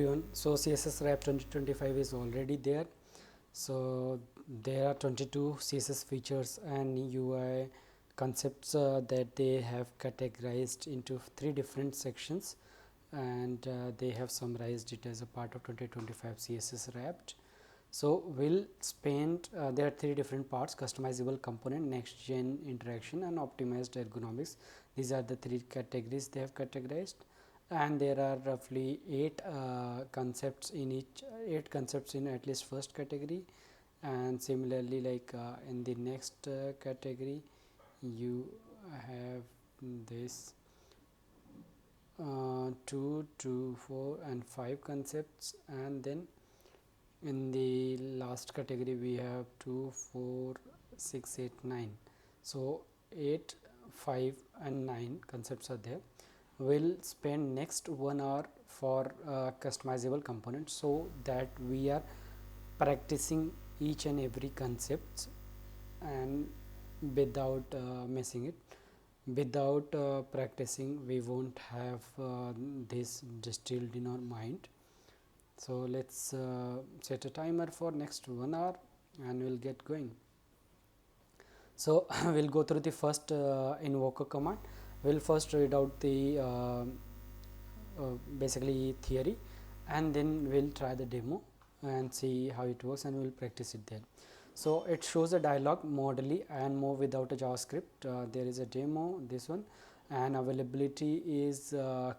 Everyone, so CSS Wrapped 2025 is already there. So there are 22 CSS features and UI concepts that they have categorized into 3 different sections, and they have summarized it as a part of 2025 CSS Wrapped. So we'll spend there are 3 different parts: customizable component, next gen interaction, and optimized ergonomics. These are the 3 categories they have categorized, and there are roughly 8 concepts in each 8 concepts in at least first category, and similarly like in the next category you have this 2, 2, 4 and 5 concepts, and then in the last category we have 2, 4, 6, 8, 9. So 8, 5 and 9 concepts are there. We'll spend next 1 hour for customizable components, so that we are practicing each and every concept and without messing it. Without practicing, we won't have this distilled in our mind. So let's set a timer for next 1 hour and we'll get going. So we'll go through the first invoker command. We'll first read out the basically theory, and then we'll try the demo and see how it works, and we'll practice it there. So it shows a dialog modally and more without a JavaScript. There is a demo, this one, and availability is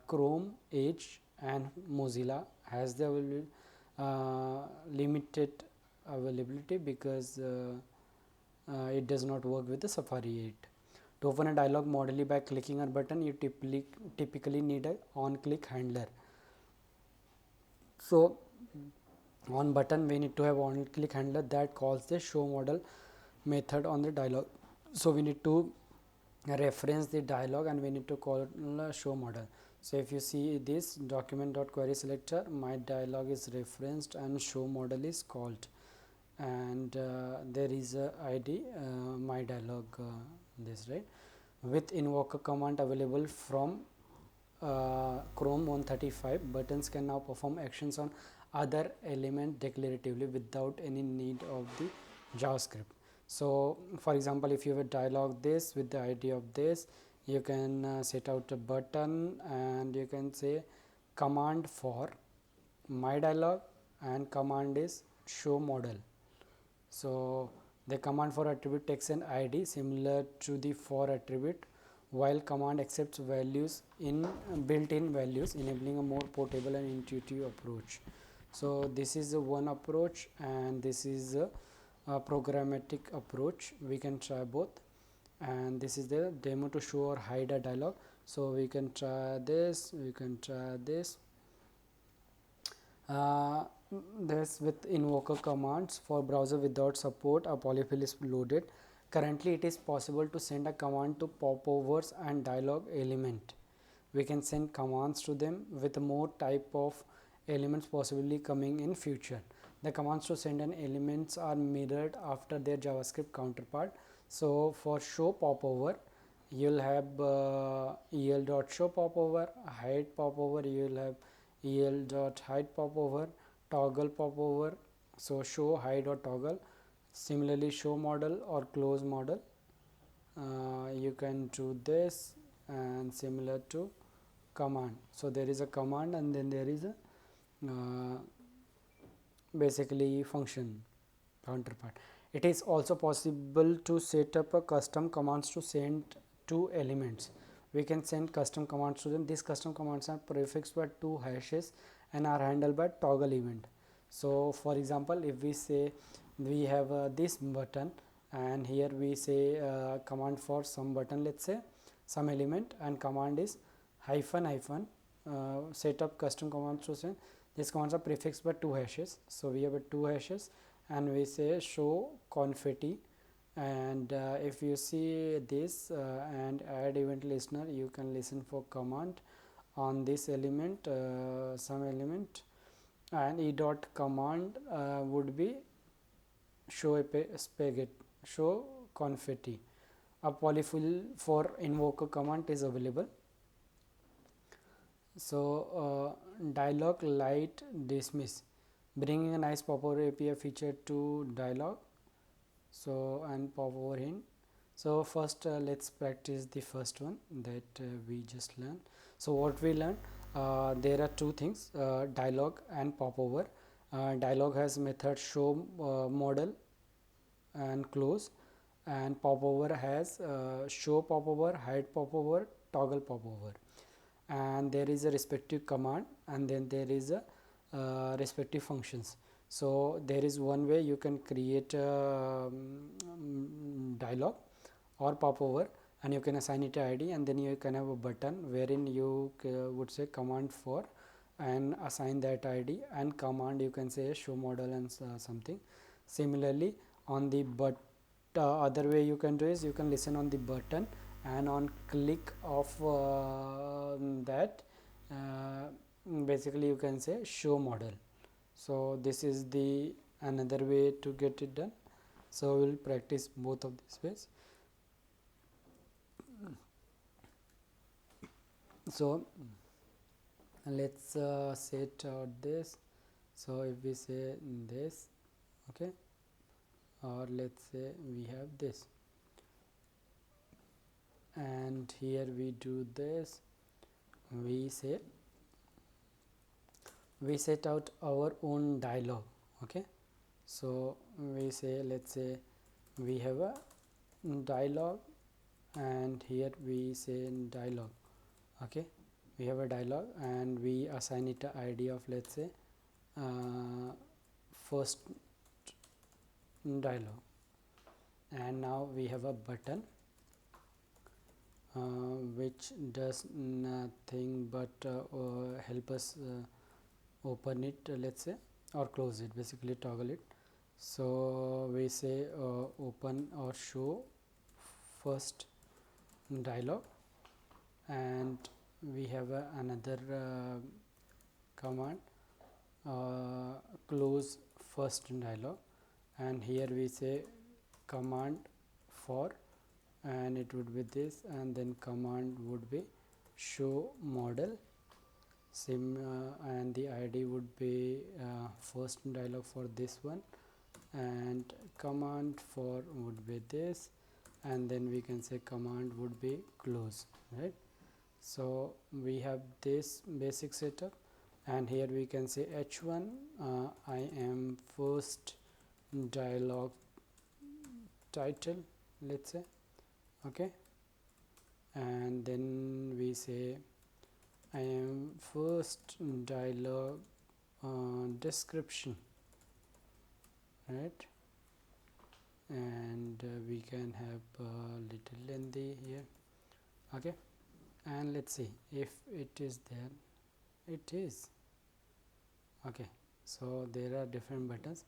Chrome, Edge and Mozilla has the limited availability because it does not work with the Safari 8. To open a dialog modally by clicking a button, you typically need a on-click handler. So on button we need to have on-click handler that calls the show model method on the dialog. So we need to reference the dialog and we need to call a show model. So if you see this document.query selector, my dialog is referenced and show model is called, and there is a id my dialog this, right? With invoker command available from Chrome 135, buttons can now perform actions on other element declaratively without any need of the JavaScript. So for example, if you have a dialog this with the id of this, you can set out a button and you can say command for my dialog and command is show model. So the command for attribute takes an id similar to the for attribute, while command accepts values in built-in values, enabling a more portable and intuitive approach. So this is one approach and this is a programmatic approach. We can try both, and this is the demo to show or hide a dialog. So we can try this, we can try this. This with invoker commands for browser without support, a polyfill is loaded. Currently it is possible to send a command to popovers and dialog element. We can send commands to them with more type of elements possibly coming in future. The commands to send an elements are mirrored after their JavaScript counterpart. So for show popover, you'll have el.show popover, hide popover, you'll have el.hide popover, toggle popover. So show, hide or toggle. Similarly show model or close model, you can do this, and similar to command. So there is a command and then there is a basically function counterpart. It is also possible to set up a custom commands to send two elements. We can send custom commands to them. These custom commands are prefixed by 2 hashes and are handled by toggle event. So for example, if we say we have this button and here we say command for some button, let's say some element, and command is hyphen hyphen set up custom commands to send. These commands are prefixed by 2 hashes. So we have 2 hashes and we say show confetti, and if you see this and add event listener, you can listen for command on this element, some element, and e dot command would be show spaghetti, show confetti. A polyfill for invoker command is available. So Dialog Light Dismiss, bringing a nice Popover API feature to Dialog. So and Popover Hint. So first let's practice the first one that we just learned. So what we learned, there are two things, dialog and popover. Dialog has method show model and close, and popover has show popover, hide popover, toggle popover, and there is a respective command, and then there is a respective functions. So there is one way you can create a dialog or popover, and you can assign it a id, and then you can have a button wherein you would say command for and assign that id, and command you can say show model and something. Similarly, on the other way you can do is you can listen on the button, and on click of that, uh, basically you can say show model. So this is the another way to get it done. So we'll practice both of these ways. So let's set out this. So if we say this, okay, or let's say we have this, and here we do this, we say we set out our own dialog. Okay, so we say, let's say we have a dialog, and here we say dialog. Okay, we have a dialog, and we assign it a id of, let's say, first dialog, and now we have a button which does nothing but help us open it, let's say, or close it, basically toggle it. So we say open or show first dialog, and we have another command, close first dialog, and here we say command for, and it would be this, and then command would be show model and the id would be first dialog for this one, and command for would be this, and then we can say command would be close, right? So we have this basic setup, and here we can say h1, I am first dialog title, let's say, okay, and then we say I am first dialog description, right? And we can have little lengthy here, okay, and let's see if it is there. It is okay. So there are different buttons.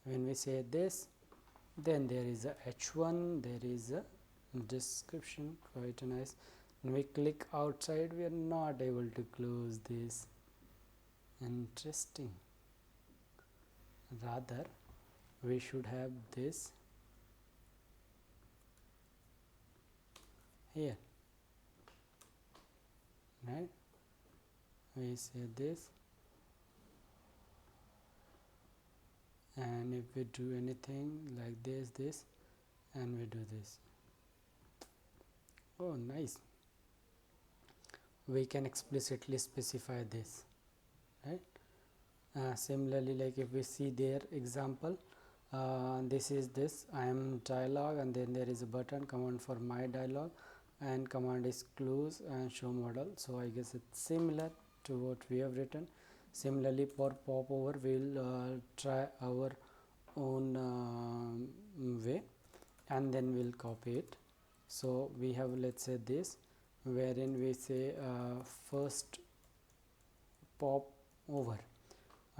When we say this, then there is a h1, there is a description, quite nice. When we click outside, we are not able to close this. Interesting. Rather, we should have this here, right? We say this, and if we do anything like this, and we do this, oh nice, we can explicitly specify this, right? Similarly, like if we see their example, this is this, I am dialog, and then there is a button, command for my dialog, and command is close and show model. So I guess it's similar to what we have written. Similarly, for popover, we'll try our own way, and then we'll copy it. So we have, let's say, this, wherein we say first pop over.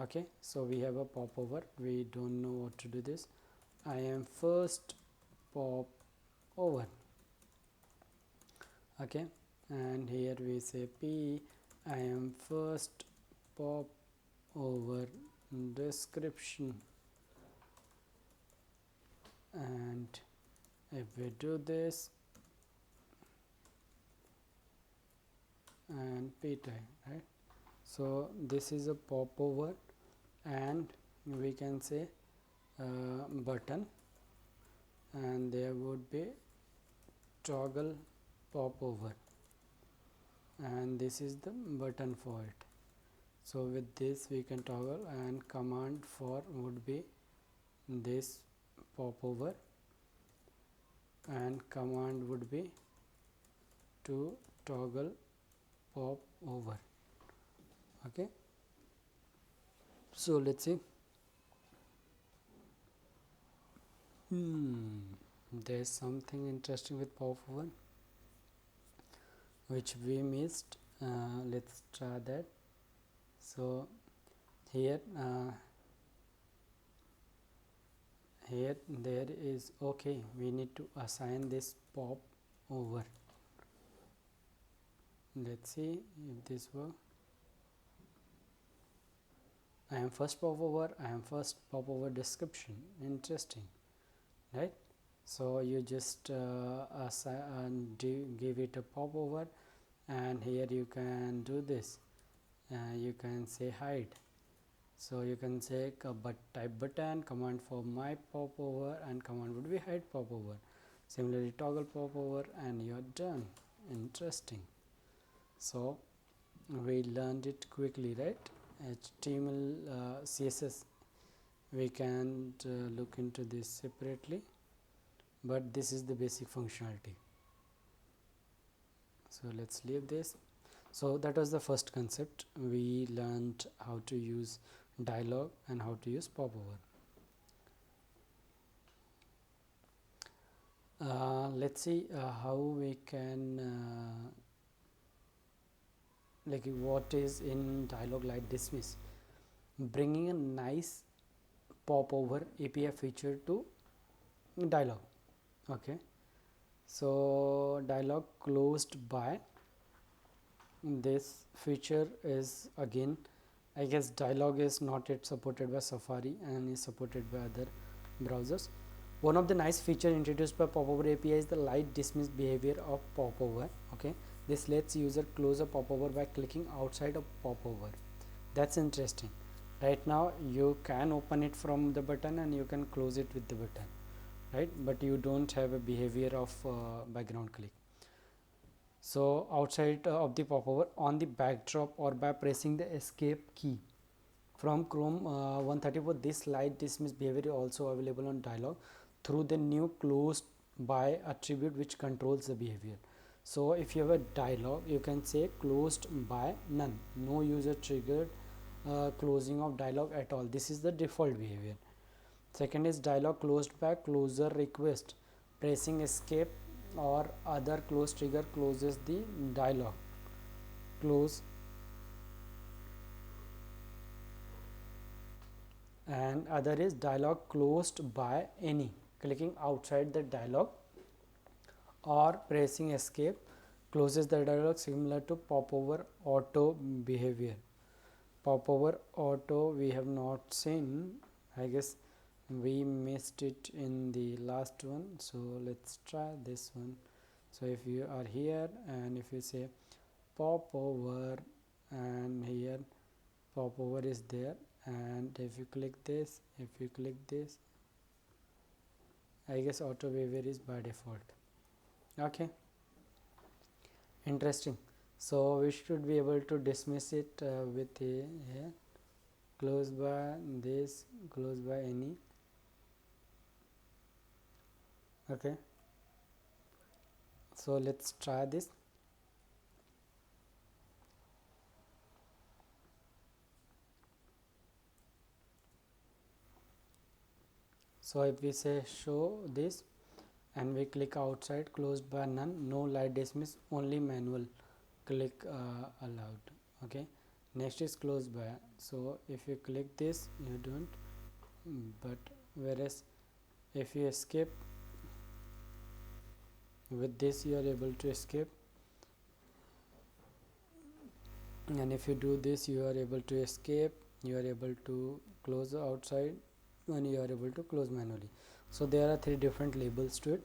Okay, so we have a popover, we don't know what to do this. I am first pop over, okay, and here we say p, I am first pop over description, and if we do this and p tag, right? So this is a popover, and we can say button, and there would be toggle popover, and this is the button for it. So with this we can toggle, and command for would be this popover, and command would be to toggle pop over. Okay, so let's see. There's something interesting with popover which we missed. Let's try that. So here there is, okay, we need to assign this pop over. Let's see if this works. I am first popover, I am first popover description. Interesting, right? So you just give it a popover, and here you can do this. You can say hide. So you can say type button, command for my popover, and command would be hide popover. Similarly toggle popover, and you're done. Interesting. So we learned it quickly, right? HTML, CSS, we can look into this separately, but this is the basic functionality. So let's leave this. So that was the first concept. We learned how to use dialog and how to use popover. Let's see how we can like what is in Dialog Light Dismiss. Bringing a nice popover API feature to dialog. Okay, so dialog closed by, this feature is again, I guess dialog is not yet supported by Safari and is supported by other browsers. One of the nice feature introduced by Popover API is the light dismiss behavior of popover. Okay, this lets user close a popover by clicking outside a popover. That's interesting. Right now you can open it from the button and you can close it with the button, right? But you don't have a behavior of background click. So outside of the popover on the backdrop or by pressing the escape key. From Chrome 134, this light dismiss behavior is also available on dialog through the new closed by attribute which controls the behavior. So if you have a dialog, you can say closed by none, no user triggered closing of dialog at all. This is the default behavior. Second is dialog closed by closure request. Pressing escape or other close trigger closes the dialog. Close. And other is dialog closed by any. Clicking outside the dialog or pressing escape closes the dialog, similar to popover auto behavior. Popover auto we have not seen, I guess we missed it in the last one, so let's try this one. So if you are here and if you say popover, and here popover is there, and if you click this, I guess auto behavior is by default. Okay, interesting. So we should be able to dismiss it with a here, close by this, close by any. Okay, so let's try this. So if we say show this and we click outside, closed by none, no light dismiss, only manual click allowed. Okay, next is closed by. So if you click this, you don't, but whereas if you escape with this, you are able to escape, and if you do this, you are able to escape, you are able to close outside, and you are able to close manually. So there are three different labels to it.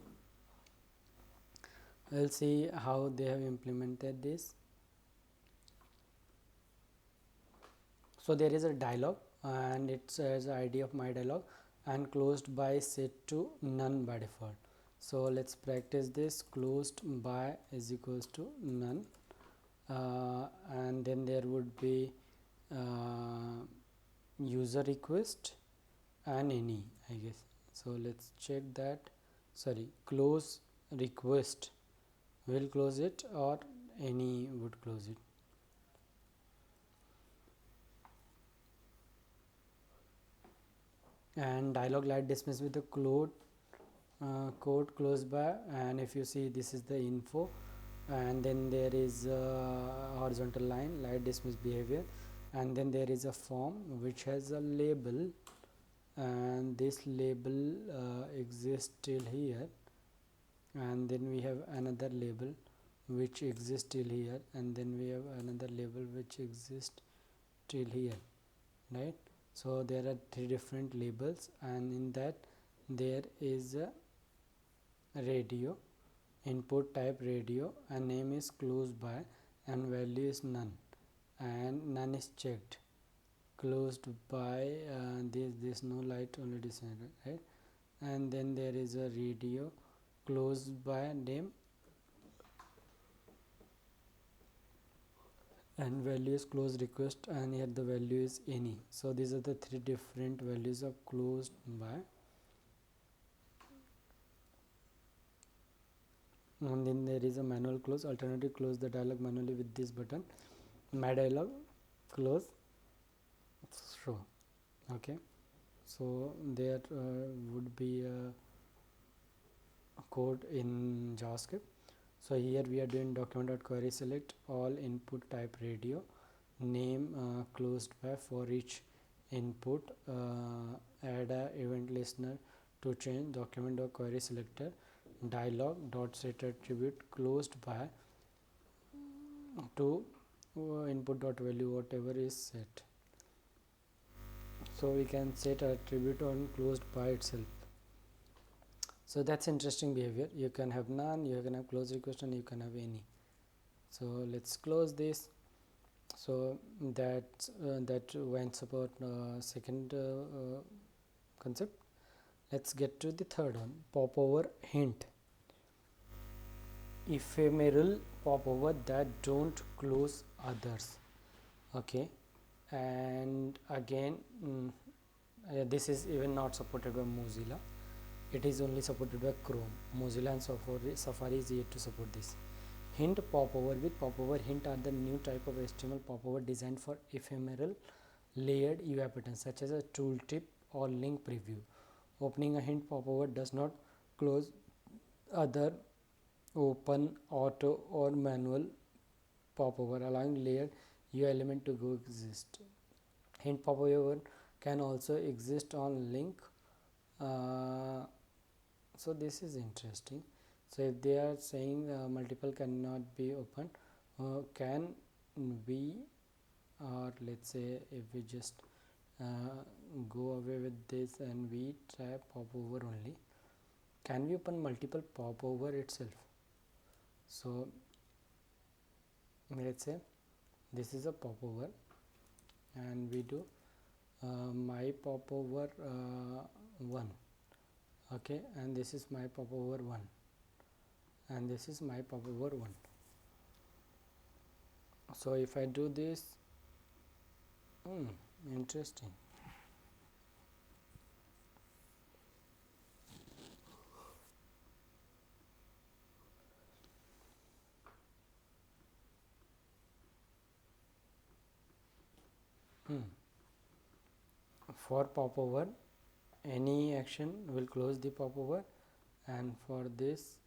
We'll see how they have implemented this. So there is a dialog and it says id of my dialog and closed by set to none by default. So let's practice this. Closed by is equals to none, and then there would be user request and any, I guess. So let's check that. Sorry, close request will close it or any would close it. And dialog light dismiss with the code close by, and if you see, this is the info, and then there is a horizontal line light dismiss behavior, and then there is a form which has a label, and this label exists till here, and then we have another label which exists till here, and then we have another label which exists till here, right? So there are three different labels, and in that there is a radio, input type radio, and name is close by, and value is none, and none is checked. Closed by, this no light only decided, right? And then there is a radio closed by name, and value is close request, and here the value is any. So these are the three different values of closed by. And then there is a manual close. Alternative, close the dialog manually with this button, my dialog close show. Okay, so there would be a code in JavaScript. So here we are doing document.query select all input type radio, name closed by for each input, add a event listener to change document.query selector, dialog dot set attribute closed by to input dot value whatever is set. So we can set attribute on closed by itself. So that's interesting behavior. You can have none, you can have close request, and you can have any. So let's close this. So that went about second concept. Let's get to the third one, popover hint. Ephemeral popover that don't close others. Okay, and again this is even not supported by Mozilla. It is only supported by Chrome. Mozilla and Safari is yet to support this. Hint popover with popover hint are the new type of HTML popover designed for ephemeral layered UI patterns such as a tooltip or link preview. Opening a hint popover does not close other open, auto, or manual popover, allowing layered UI element to coexist. Hint popover can also exist on link. So this is interesting. So if they are saying multiple cannot be opened, can we, or let's say if we just go away with this and we try popover only, can we open multiple popover itself? So let's say this is a popover and we do my popover 1, okay, and this is my popover 1, and this is my popover 1. So if I do this, interesting. For popover, any action will close the popover, and for this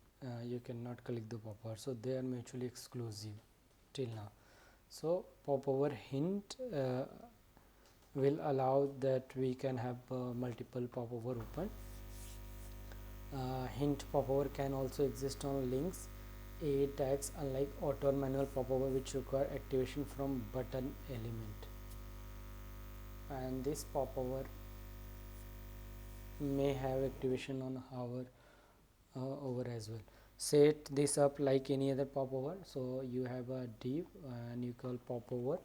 you cannot click the popover, so they are mutually exclusive till now. So popover hint will allow that we can have multiple popover open. Hint popover can also exist on links, A tags, unlike auto or manual popover which require activation from button element. And this popover may have activation on hover over as well. Set this up like any other popover. So you have a div and you call popover,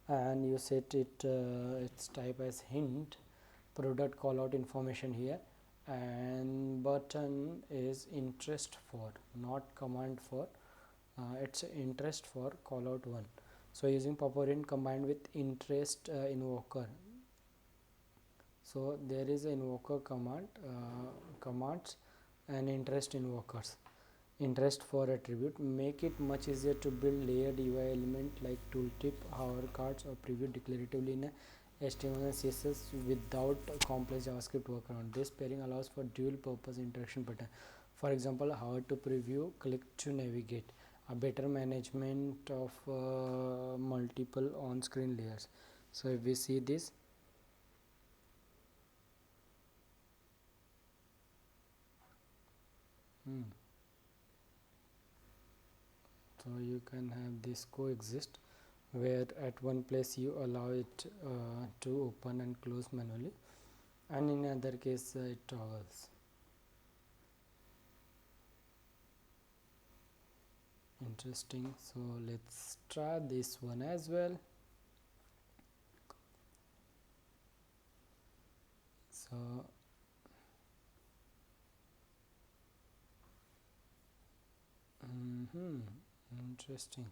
and you set its type as hint, product callout information here, and button is interest for, not command for. It's interest for callout 1. So using Popover Hint combined with interest invoker. So there is an invoker commands and interest invokers. Interest for attribute make it much easier to build layered UI element like tooltip, hover cards, or preview declaratively in a HTML and CSS without a complex JavaScript workaround. This pairing allows for dual purpose interaction pattern. For example, hover to preview, click to navigate. A better management of multiple on-screen layers. So if we see this, so you can have this coexist, where at one place you allow it to open and close manually, and in other case it toggles. Interesting. So let's try this one as well. So interesting.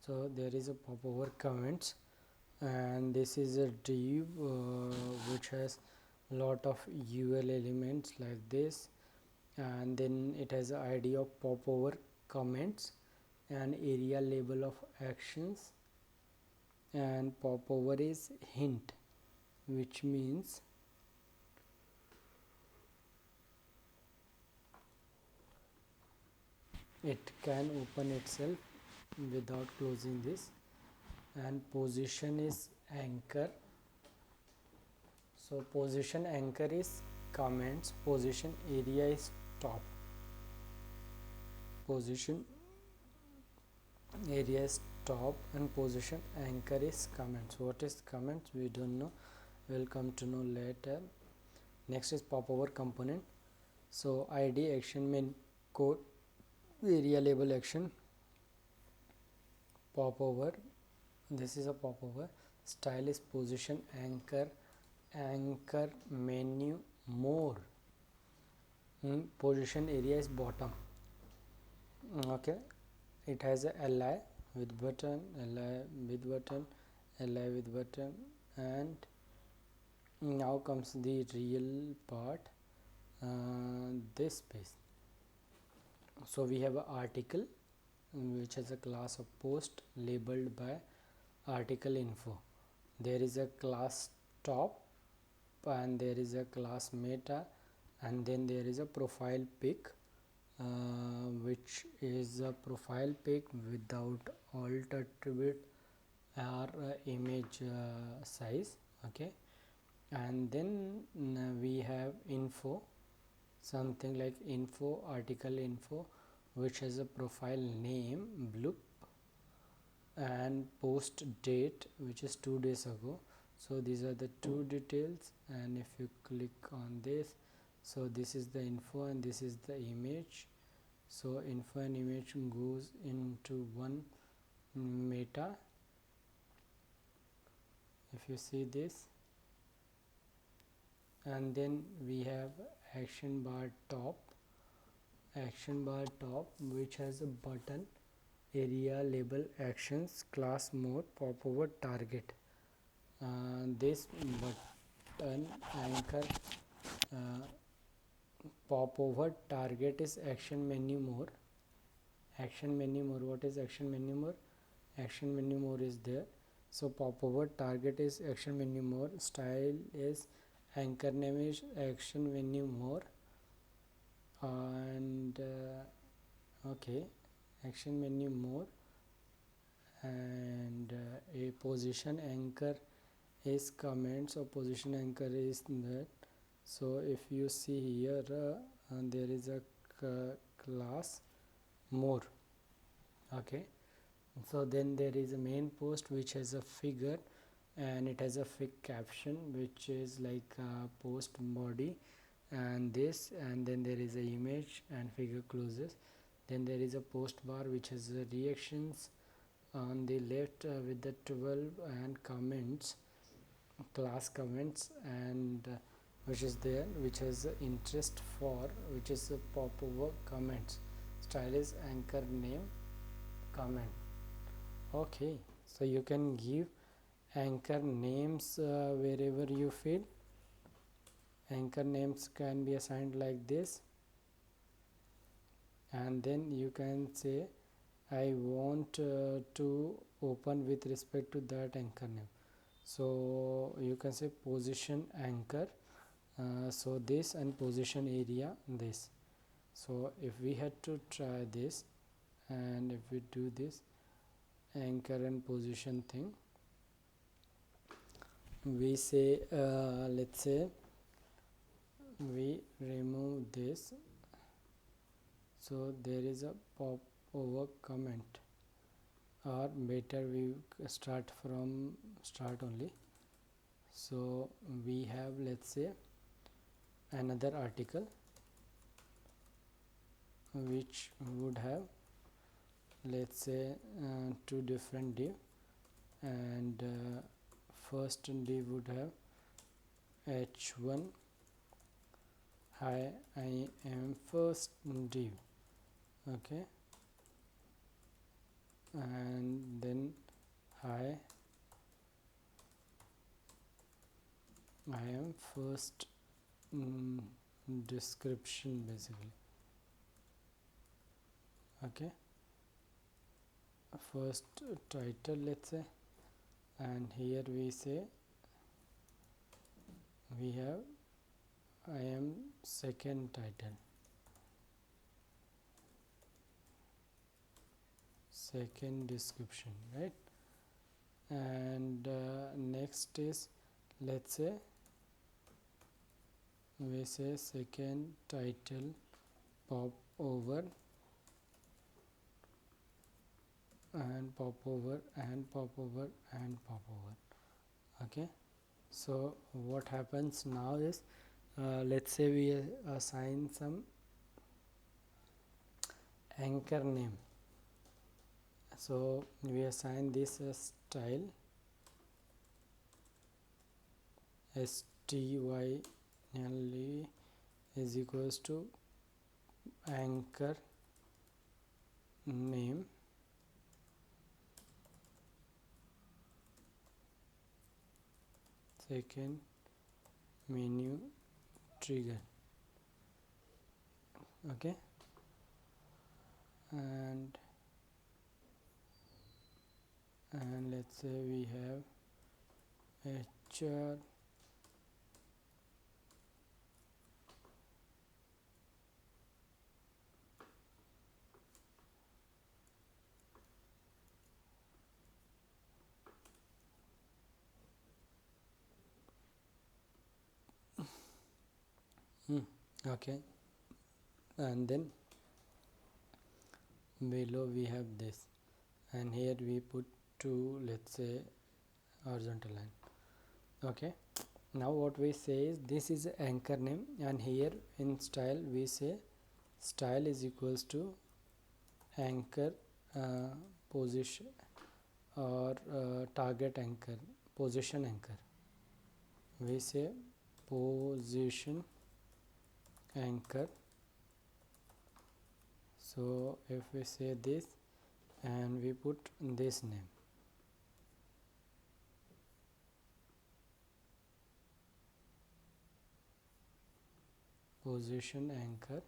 So there is a popover comments, and this is a div which has lot of UL elements like this, and then it has a ID of popover comments and area label of actions, and popover is hint, which means it can open itself without closing this, and position is anchor. So position anchor is comments, position area is top, position area is top, and position anchor is comments. What is comments we don't know, we'll come to know later. Next is popover component. So id action main code area label action popover, this is a popover. Style is position anchor, anchor menu more. Position area is bottom. Okay, it has a li with button, li with button, li with button, and now comes the real part, this piece. So we have an article which has a class of post labeled by article info. There is a class top, and there is a class meta, and then there is a profile pic, which is a profile pic without alt attribute or image size. Okay, and then we have info, something like info, article info, which has a profile name bloop, and post date, which is 2 days ago. So these are the two details, and if you click on this, so this is the info and this is the image. So info and image goes into one meta. If you see this, and then we have action bar top, which has a button, area label actions, class mode, popover target. This button anchor popover target is action menu more. What is action menu more? Action menu more is there. So popover target is action menu more. Style is anchor name is action menu more, and okay, action menu more, and a position anchor is comments, or position anchor is that. So if you see here, there is a class more. Okay, so then there is a main post which has a figure, and it has a fig caption, which is like post body and this, and then there is a image and figure closes. Then there is a post bar which has reactions, on the left with the 12 and comments, class comments, and which is there, which has interest for, which is popover comments, style is anchor name comment. Okay, so you can give anchor names wherever you feel. Anchor names can be assigned like this, and then you can say I want to open with respect to that anchor name. So you can say position anchor, so this, and position area this. So if we had to try this, and if we do this anchor and position thing, we say let's say we remove this, so there is a pop over comment, or better we start from start only. So we have, let's say, another article which would have, let's say, two different div, and first div would have h1 hi, I am first div, okay, and then hi, I am first description basically, okay, first title, let's say, and here we say we have I am second title, second description, right? And next is, let's say, we say second title pop over and pop over and pop over and pop over, okay. So what happens now is, let's say we assign some anchor name, so we assign this as style style is equals to anchor name second menu trigger, okay, and let's say we have HR okay, and then below we have this, and here we put two, let's say, horizontal line, okay. Now what we say is this is anchor name, and here in style we say style is equals to anchor position or target anchor, position anchor, we say position anchor. So if we say this and we put this name, position anchor,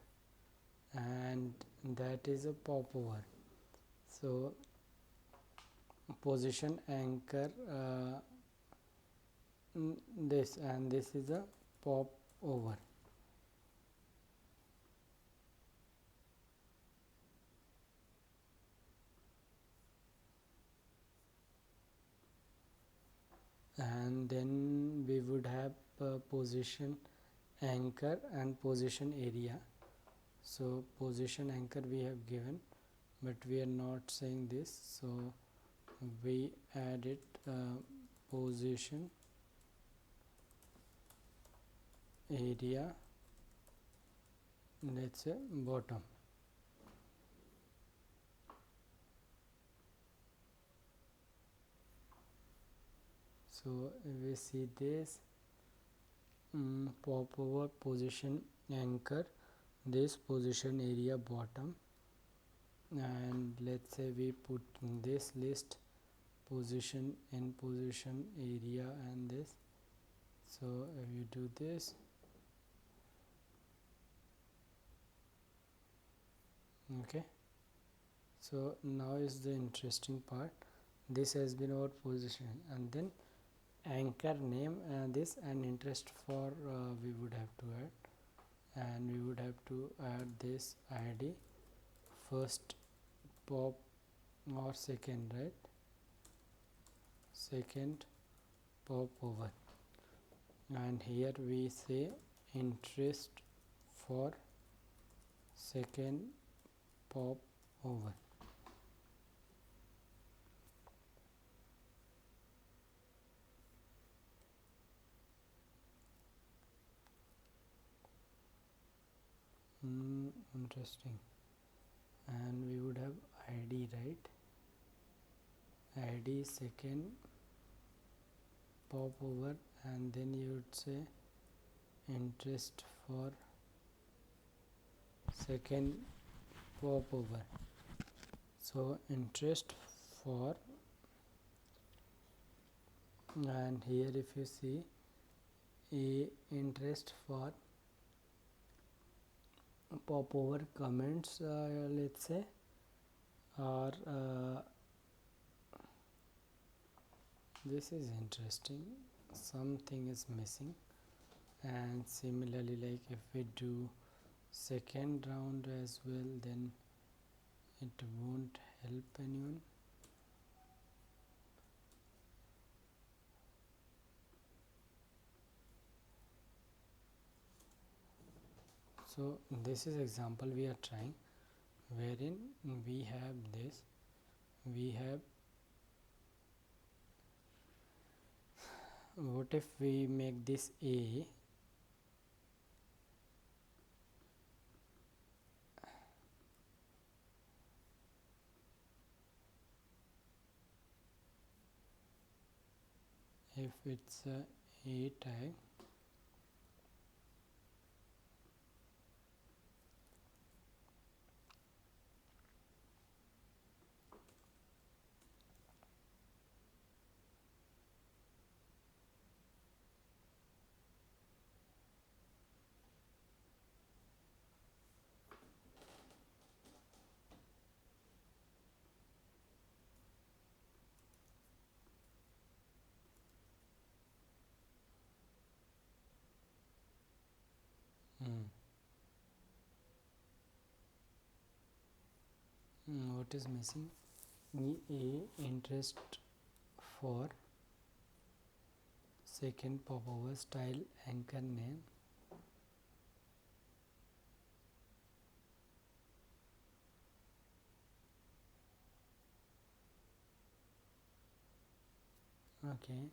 and that is a popover. So position anchor this, and this is a popover. And then we would have position anchor and position area. So position anchor we have given, but we are not saying this, so we add it position area, let's say bottom, So we see this popover position anchor, this position area bottom, and let's say we put this list position in position area and this. So if you do this, okay, so now is the interesting part. This has been our position, and then anchor name this and interest for we would have to add, and we would have to add this id first pop or second, right? Second popover, and here we say interest for second popover. Interesting. And we would have id, right? id second popover, and then you would say interest for second popover. So interest for, and here if you see a interest for popover comments, let's say, or this is interesting, something is missing. And similarly, like if we do second round as well, then it won't help anyone. So this is example we are trying, wherein we have this, we have, what if we make this a, if it's a tag, what is missing? A interest for second popover style anchor name, okay.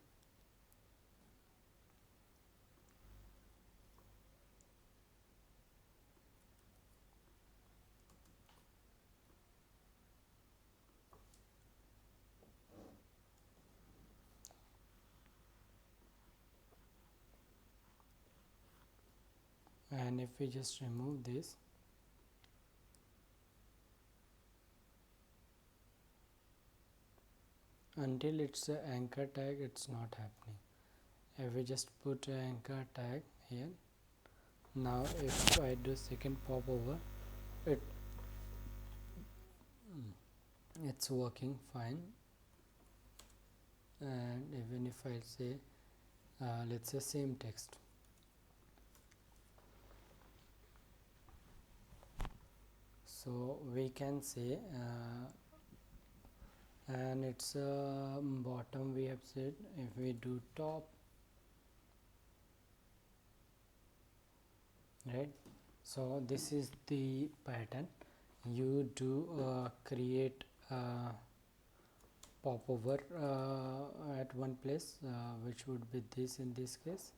And if we just remove this, until it's a anchor tag, it's not happening. If we just put an anchor tag here, now if I do second popover, it's working fine. And even if I say let's say same text, so we can say and it's bottom we have said, if we do top, right? So this is the pattern. You do create popover at one place, which would be this in this case,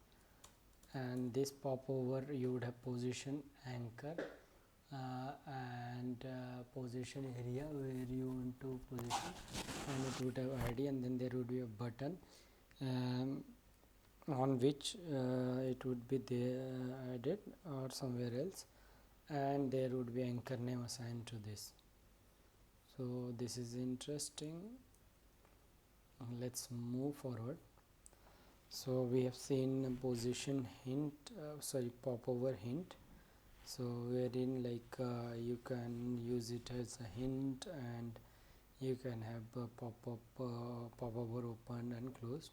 and this popover you would have position anchor and position area where you want to position, and it would have id, and then there would be a button. um, on which it would be there added or somewhere else, and there would be anchor name assigned to this. So this is interesting. Let's move forward. So we have seen position hint, popover hint, so wherein you can use it as a hint, and you can have a popover open and closed.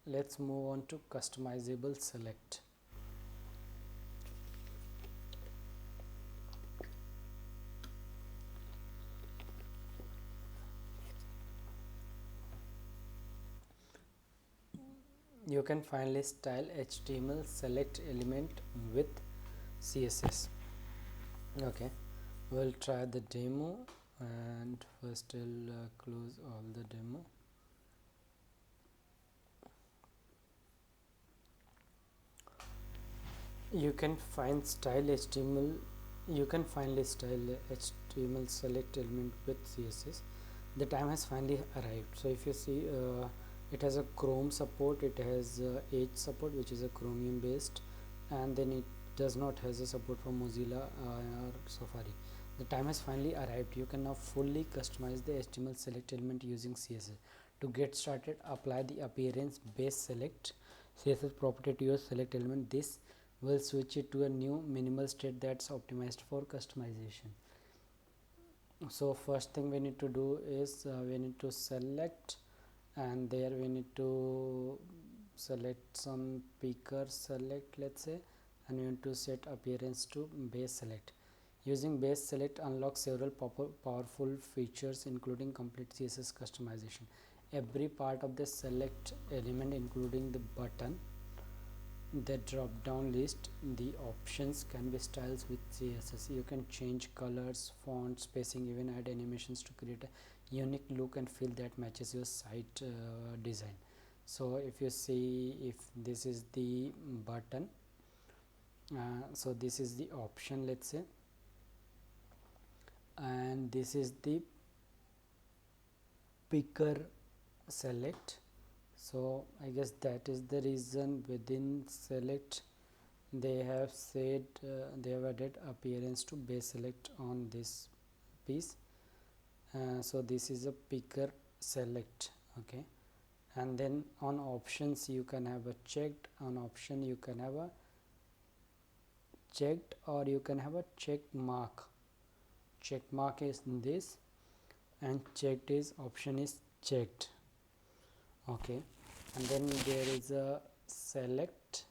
Let's move on to customizable select. You can finally style HTML select element with CSS. Okay, we'll try the demo, and first I'll close all the demo. You can find style HTML. You can finally style HTML select element with CSS. The time has finally arrived. So if you see, it has a Chrome support, it has Edge support, which is a Chromium based, and then it does not has a support for Mozilla or Safari. The time has finally arrived. You can now fully customize the HTML select element using CSS. To get started, apply the appearance base select CSS property to your select element. This will switch it to a new minimal state that's optimized for customization. So first thing we need to do is we need to select, and there we need to select some picker select, let's say, and we need to set appearance to base select. Using base select unlocks several powerful features, including complete CSS customization. Every part of the select element, including the button, the drop down list, the options, can be styles with CSS. You can change colors, font, spacing, even add animations to create a unique look and feel that matches your site design. So if you see, if this is the button, so this is the option, let's say, and this is the picker select. So I guess that is the reason within select they have said they have added appearance to base select on this piece. So this is a picker select. Okay, and then on options you can have a checked. On option you can have a checked, or you can have a check mark. Check mark is this, and checked is option is checked. Okay, and then there is a select,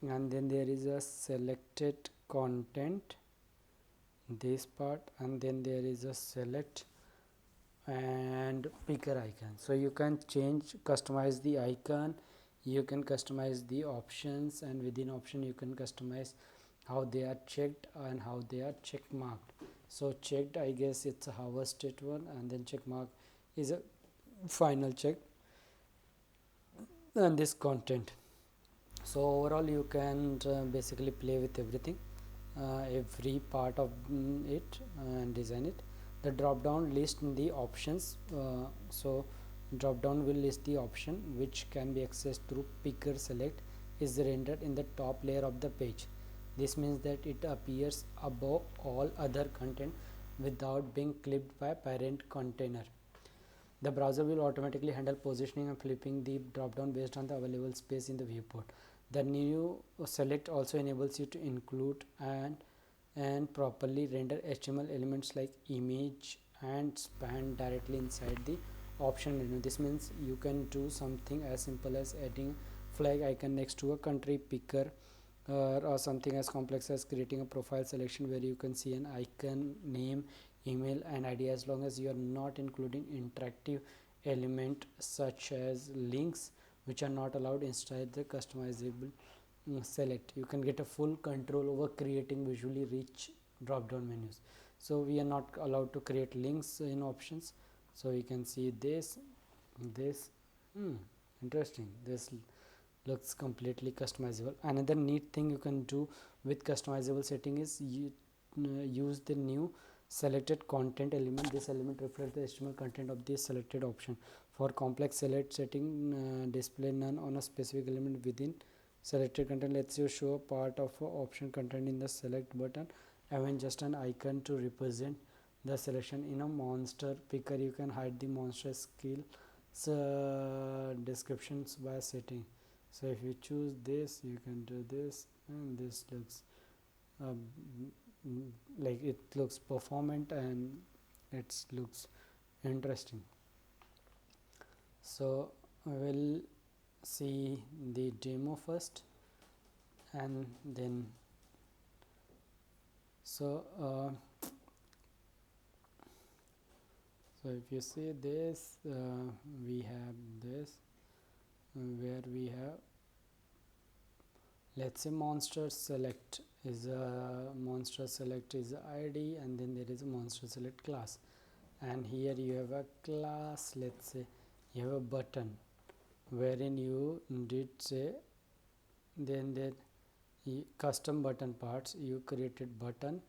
and then there is a selected content, this part, and then there is a select and picker icon. So you can customize the icon, you can customize the options, and within option you can customize how they are checked and how they are check marked. So checked, I guess it's a hover state one, and then check mark is a final check, and this content. So overall you can basically play with everything, every part of it, and design it. The drop down list the options, so drop down will list the option which can be accessed through picker select is rendered in the top layer of the page. This means that it appears above all other content without being clipped by parent container. The browser will automatically handle positioning and flipping the drop-down based on the available space in the viewport. The new select also enables you to include and properly render HTML elements like image and span directly inside the option menu. This means you can do something as simple as adding flag icon next to a country picker, or something as complex as creating a profile selection where you can see an icon, name, email, and ID, as long as you are not including interactive element such as links, which are not allowed inside the customizable select. You can get a full control over creating visually rich drop down menus. So we are not allowed to create links in options. So you can see this interesting, this looks completely customizable. Another neat thing you can do with customizable setting is you use the new selected content element. This element reflects the HTML content of this selected option. For complex select setting, display none on a specific element within selected content lets you show part of a option content in the select button, having just an icon to represent the selection. In a monster picker, you can hide the monster skills descriptions by setting. So if you choose this, you can do this, and this looks like it looks performant and it looks interesting. So we'll see the demo first, and then so if you see this, we have this where we have, let's say, monster select is a id, and then there is a monster select class, and here you have a class. Let's say you have a button wherein you did say, then there custom button parts, you created button,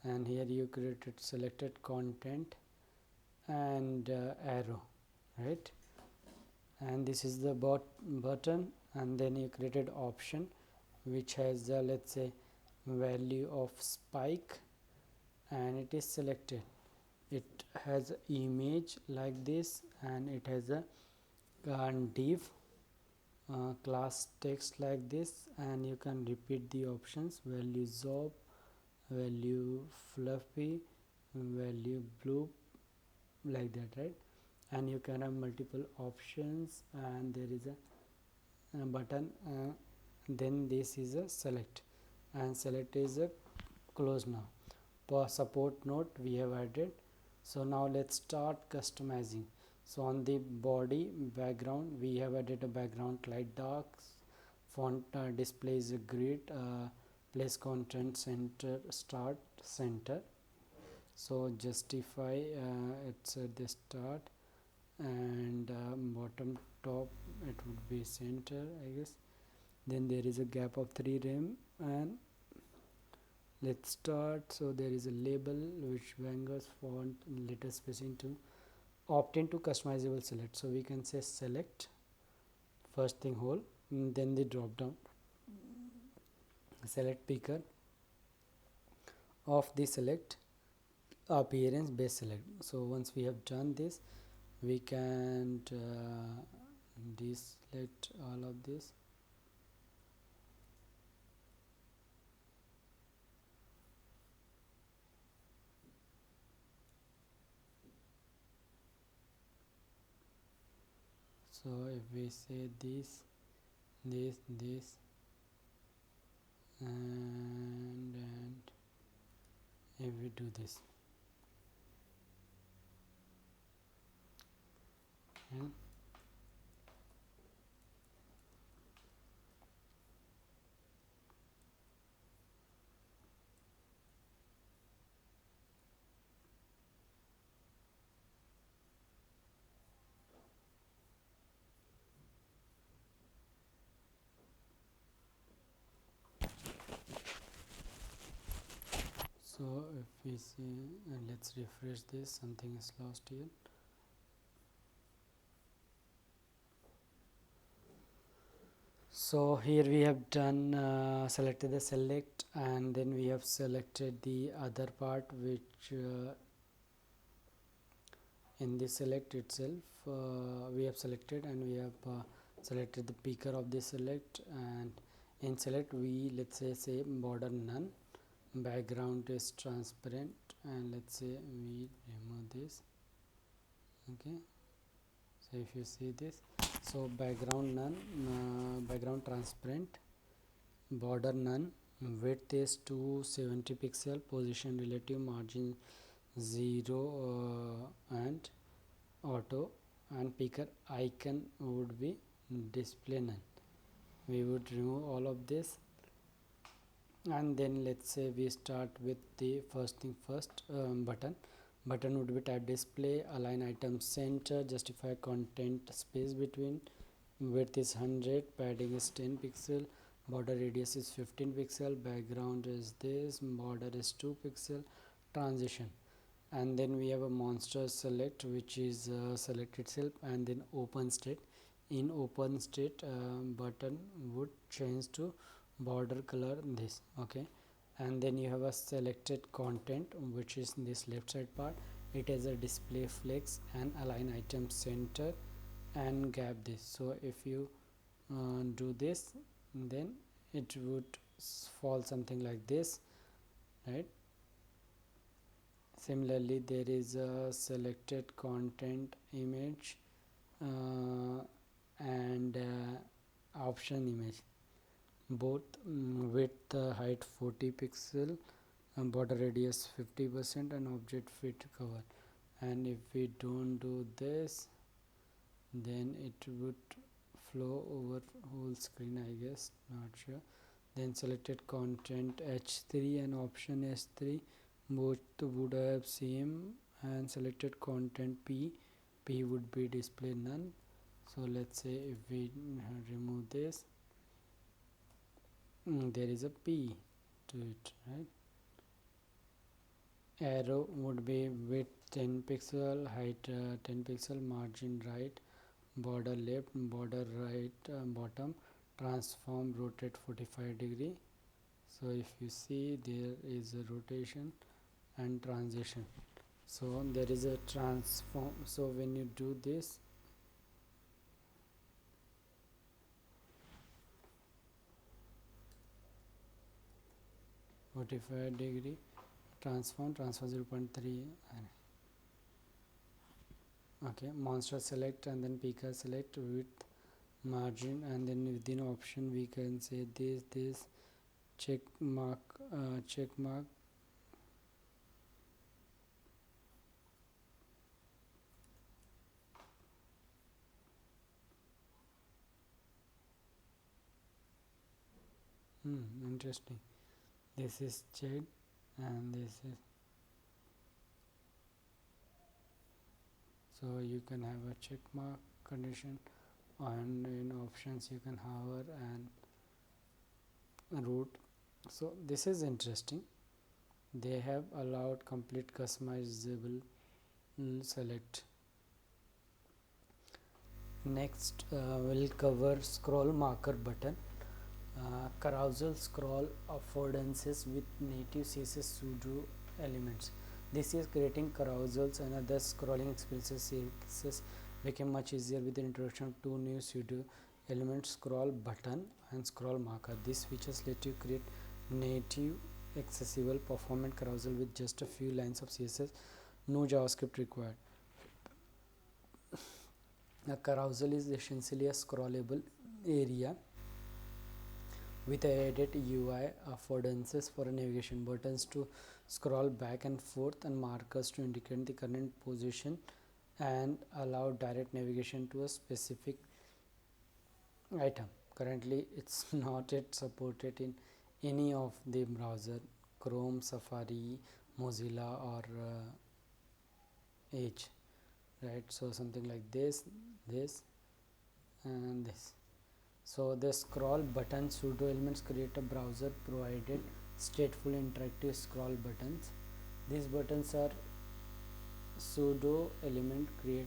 and here you created selected content and arrow, right? And this is the button, and then you created option which has the, let's say, value of spike, and it is selected. It has image like this, and it has a div class text like this, and you can repeat the options: value zob, value fluffy, value blue, like that, right? And you can have multiple options, and there is a button, then this is a select, and select is a close now. For support note we have added. So now let's start customizing. So on the body background, we have added a background light dark, font displays a grid, place content center, start center. So justify it's at the start, and bottom top it would be center, I guess. Then there is a gap of 3 rem, and let's start. So there is a label which bangers font letter spacing to opt into customizable select. So we can say select first thing whole, then the drop down select picker of the select appearance base select. So once we have done this, we can deselect all of this. So if we say this, and if we do this, and so if we see, and let's refresh this, something is lost here. So here we have done selected the select, and then we have selected the other part, which in the select itself we have selected, and we have selected the picker of the select. And in select we, let's say border none, background is transparent, and let's say we remove this. Okay, so if you see this, so background none, background transparent, border none, width is 270 pixel, position relative, margin 0, and auto, and picker icon would be display none. We would remove all of this, and then let's say we start with the first thing first, button would be type display, align item center, justify content space between, width is 100, padding is 10 pixel, border radius is 15 pixel, background is this, border is 2 pixel, transition. and then we have a monster select, which is select itself, and then open state. In open state, button would change to border color this. Okay, and then you have a selected content, which is this left side part. It has a display flex and align item center and gap this. So if you do this, then it would fall something like this, right? Similarly, there is a selected content image and option image, both width height 40 pixel, border radius 50%, and object fit cover. And if we don't do this, then it would flow over whole screen, I guess, not sure. Then selected content h3 and option s3, both would have same, and selected content p would be display none. So let's say if we remove this, there is a p to it, right? Arrow would be width 10 pixel, height 10 pixel, margin right, border left, border right, bottom, transform, rotate 45 degree. So if you see, there is a rotation and transition. So there is a transform. So when you do this, -45 degree, transform 0.3. Okay, monster select, and then pika select, width, margin, and then within option we can say this check mark, interesting. This is checked, and this is, so you can have a check mark condition, and in options you can hover and root. So this is interesting. They have allowed complete customizable select. Next, we'll cover scroll marker button. Carousel scroll affordances with native CSS pseudo-elements. This is creating carousels and other scrolling experiences. CSS became much easier with the introduction of two new pseudo-elements, scroll button and scroll marker. These features let you create native, accessible, performant carousel with just a few lines of CSS. No JavaScript required. A carousel is essentially a scrollable area with added UI affordances for navigation, buttons to scroll back and forth, and markers to indicate the current position and allow direct navigation to a specific item. Currently, it's not yet supported in any of the browser, Chrome, Safari, Mozilla, or Edge, right? So something like this, and this. So the scroll button pseudo elements create a browser provided stateful interactive scroll buttons. These buttons are pseudo element create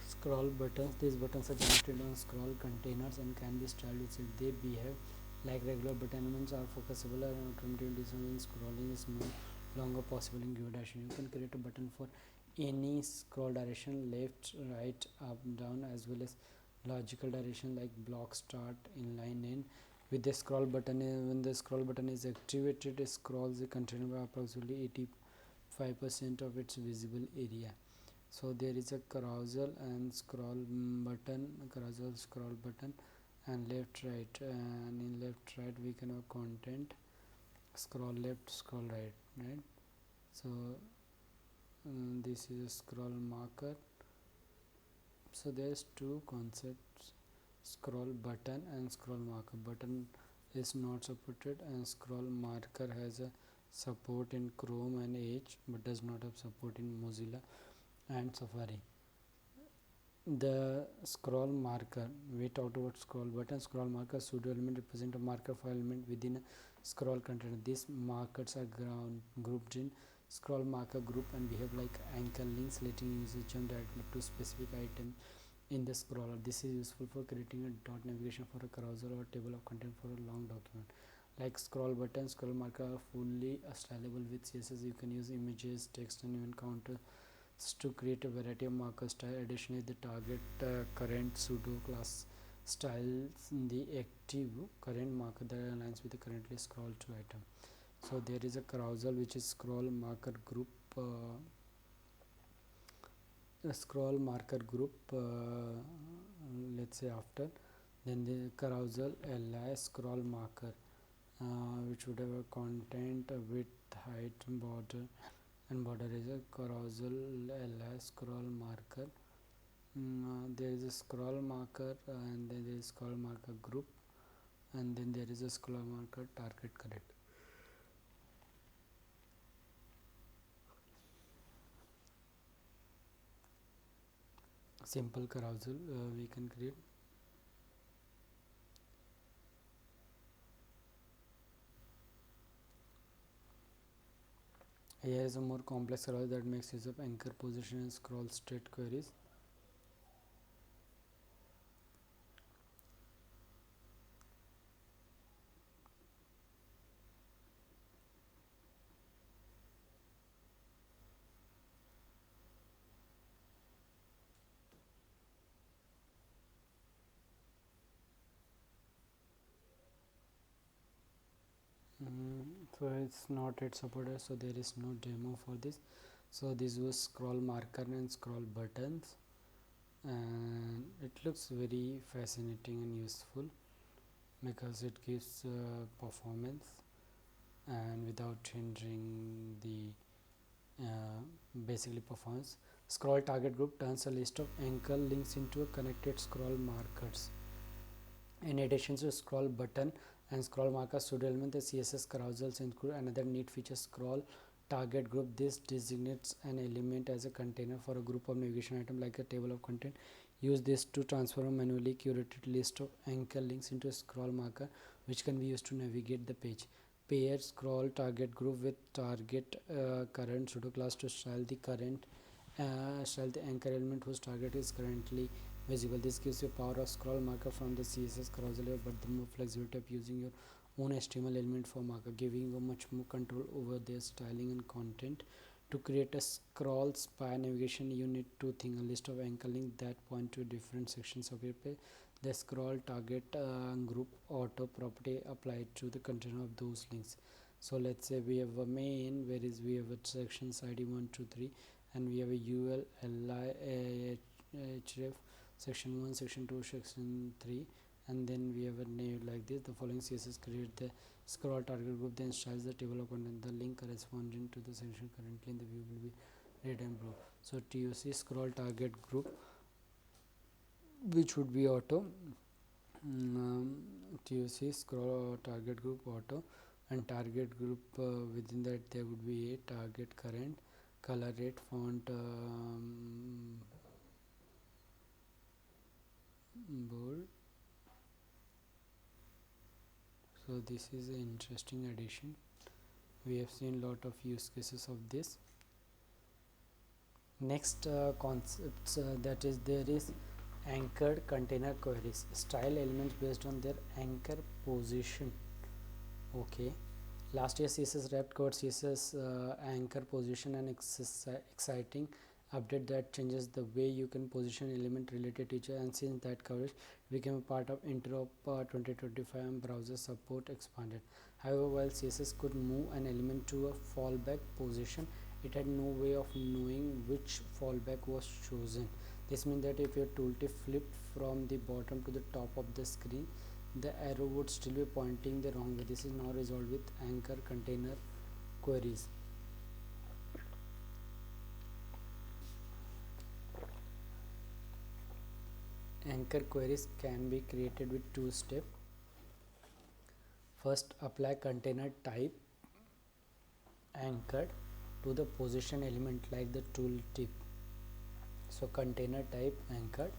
scroll buttons. These buttons are generated on scroll containers and can be styled as if they behave like regular button elements, are focusable and automatic design. Scrolling is no longer possible in geodashing. You can create a button for any scroll direction, left, right, up, down, as well as logical direction like block, start, inline, end. With the scroll button, when the scroll button is activated, it scrolls the container by approximately 85% of its visible area. So there is a carousel and scroll button, carousel scroll button, and left, right, and in left, right we can have content, scroll left, scroll right, right? So this is a scroll marker. So there's two concepts, scroll button and scroll marker. Button is not supported, and scroll marker has a support in Chrome and Edge but does not have support in Mozilla and Safari. The scroll marker, we talked about scroll button. Scroll marker pseudo element represent a marker for element within a scroll container. These markers are grouped in scroll marker group and behave like anchor links, letting users jump directly to specific item in the scroller. This is useful for creating a dot navigation for a carousel or table of content for a long document. Like scroll button, scroll marker are fully stylable with CSS. You can use images, text, and even counters to create a variety of marker style. Additionally, the target current pseudo class styles the active current marker that aligns with the currently scrolled to item. So there is a carousel which is scroll marker group. A scroll marker group, let's say after, then the carousel li scroll marker, which would have a content, width, height, border, and border is a carousel li scroll marker. There is a scroll marker, and then there is scroll marker group, and then there is a scroll marker target current. Simple carousel we can create. Here is a more complex carousel that makes use of anchor position and scroll state queries. So it's not yet supported, so there is no demo for this. So this was scroll marker and scroll buttons, and it looks very fascinating and useful because it gives performance and without changing the basically performance. Scroll target group turns a list of anchor links into a connected scroll markers. In addition to scroll button and scroll marker pseudo-element, the CSS carousels include another neat feature, scroll target group. This designates an element as a container for a group of navigation item like a table of content. Use this to transform a manually curated list of anchor links into a scroll marker, which can be used to navigate the page. Pair scroll target group with target current pseudo class to style the anchor element whose target is currently visible. This gives you power of scroll marker from the CSS carousel, but the more flexibility of using your own HTML element for marker, giving you much more control over their styling and content. To create a scroll spy navigation, you need to think a list of anchor links that point to different sections of your page. The scroll target group auto property applied to the content of those links. So let's say we have a main, where is we have a sections ID 1 2 3, and we have a UL li href section 1, section 2, section 3, and then we have a name like this. The following CSS create the scroll target group, then styles the table of content. The link corresponding to the section currently in the view will be red and blue. So TOC scroll target group, which would be auto, TOC scroll target group auto, and target group within that there would be a target current, color rate, font bold. So this is an interesting addition. We have seen lot of use cases of this. Next concepts that is there is anchored container queries. Style elements based on their anchor position. Okay, last year CSS Wrapped covered CSS anchor position, and exciting update that changes the way you can position element related to each other, and since that coverage became a part of intro of 2025 and browser support expanded. However, while CSS could move an element to a fallback position, it had no way of knowing which fallback was chosen. This means that if your tooltip flipped from the bottom to the top of the screen, the arrow would still be pointing the wrong way. This is now resolved with anchor container queries. Anchor queries can be created with two steps. First, apply container type anchored to the position element like the tooltip. So container type anchored,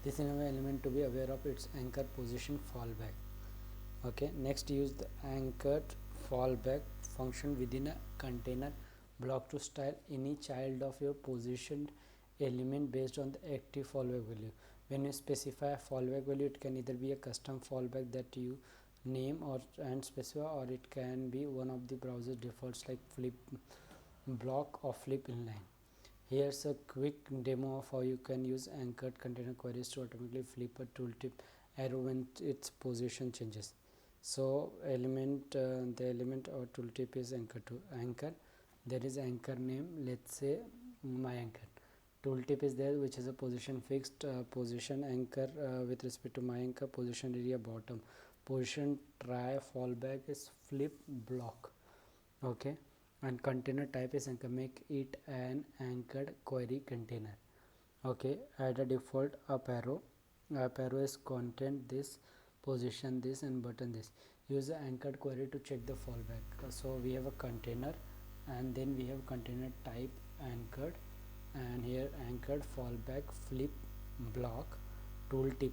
this enables element to be aware of its anchor position fallback. Okay, next use the anchored fallback function within a container block to style any child of your positioned element based on the active fallback value. When you specify a fallback value, it can either be a custom fallback that you name or and specify, or it can be one of the browser defaults like flip block or flip inline. Here's a quick demo of how you can use anchored container queries to automatically flip a tooltip arrow when its position changes. So the element or tooltip is anchor to anchor. There is anchor name, let's say my anchor. Tooltip is there, which is a position fixed position anchor with respect to my anchor. Position area bottom, position try fallback is flip block. Okay, and container type is anchor. Make it an anchored query container. Okay, add a default up arrow. Up arrow is content this, position this, and button this. Use the anchored query to check the fallback. So we have a container, and then we have container type anchored, and here anchored fallback flip block tooltip.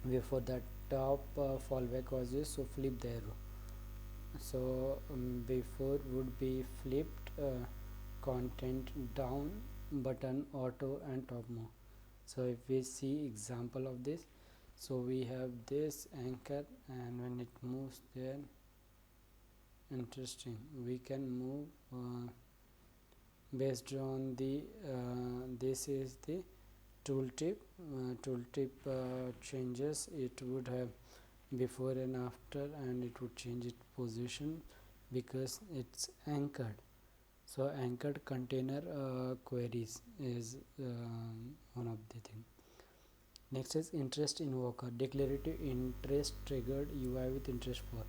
Before that top fallback was used, so flip the arrow. So before would be flipped content down, button auto, and top more. So if we see example of this, so we have this anchor, and when it moves there, interesting, we can move based on the this is the tooltip. Changes, it would have before and after, and it would change its position because it's anchored. So anchored container queries is one of the thing. Next is interest invoker, declarative interest triggered UI with interest for.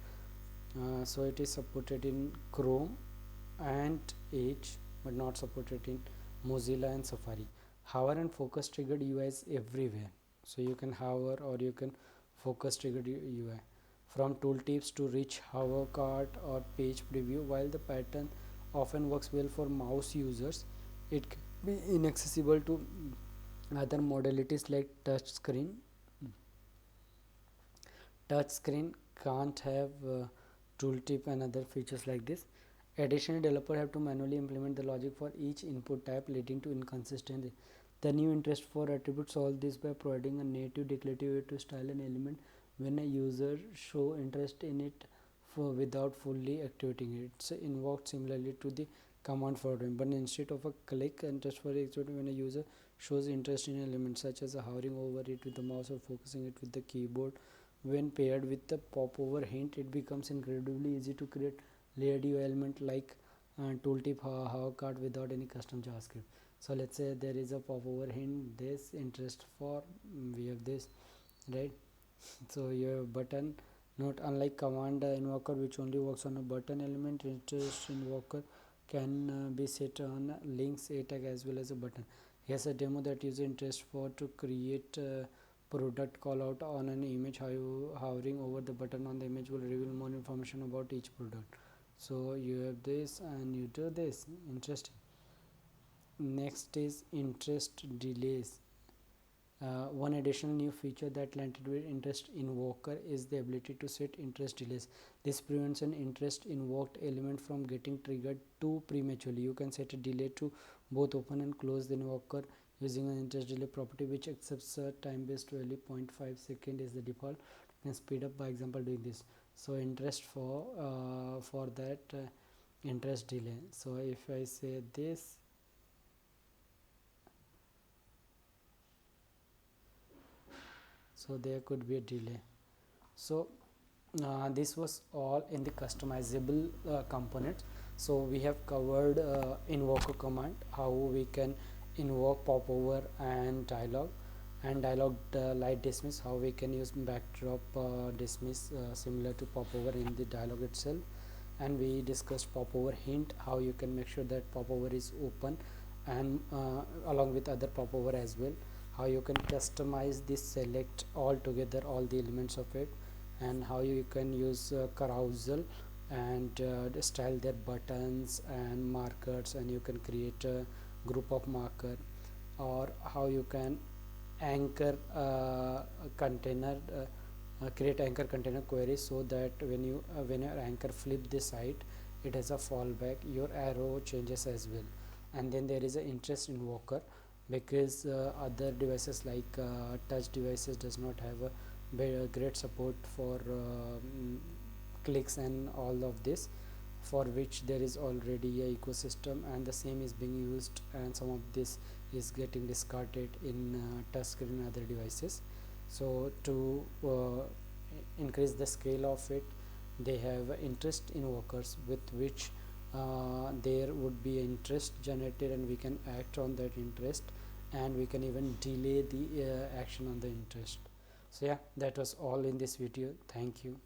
So it is supported in Chrome and Edge, but not supported in Mozilla and Safari. Hover and focus triggered UI is everywhere, so you can hover or you can focus triggered UI. From tooltips to rich hover cart or page preview. While the pattern often works well for mouse users, it can be inaccessible to other modalities like touch screen. Touch screen can't have tooltip and other features like this. Additionally, developers have to manually implement the logic for each input type, leading to inconsistency. The new interest for attribute solves this by providing a native declarative way to style an element when a user show interest in it without fully activating it. It's invoked similarly to the command forwarding, but instead of a click interest for executing when a user shows interest in an element, such as hovering over it with the mouse or focusing it with the keyboard. When paired with the popover hint, it becomes incredibly easy to create layered UI element like tooltip hover card without any custom JavaScript. So let's say there is a popover hint, this interest for, we have this, right? So you have button. Note, unlike command invoker which only works on a button element, interest invoker can be set on links, a tag as well as a button. Here's a demo that uses interest for to create product callout on an image. How you hovering over the button on the image will reveal more information about each product. So you have this and you do this. Interesting. Next is interest delays. One additional new feature that landed with interest invoker is the ability to set interest delays. This prevents an interest invoked element from getting triggered too prematurely. You can set a delay to both open and close the invoker using an interest delay property which accepts a time-based value. 0.5 second is the default. You can speed up by example doing this. So interest for that interest delay. So if I say this, so there could be a delay. So this was all in the customizable components. So we have covered invoker command, how we can invoke popover and dialog light dismiss, how we can use backdrop dismiss similar to popover in the dialog itself, and we discussed popover hint, how you can make sure that popover is open and along with other popover as well, how you can customize this select all together, all the elements of it, and how you can use carousel and style their buttons and markers, and you can create a group of marker, or how you can anchor a container create anchor container query, so that when your anchor flip the site, it has a fallback, your arrow changes as well. And then there is an interest invoker, because other devices like touch devices does not have a great support for clicks and all of this, for which there is already a ecosystem and the same is being used, and some of this is getting discarded in touchscreen and other devices. So to increase the scale of it, they have interest invokers, with which there would be interest generated and we can act on that interest, and we can even delay the action on the interest. So yeah, that was all in this video. Thank you.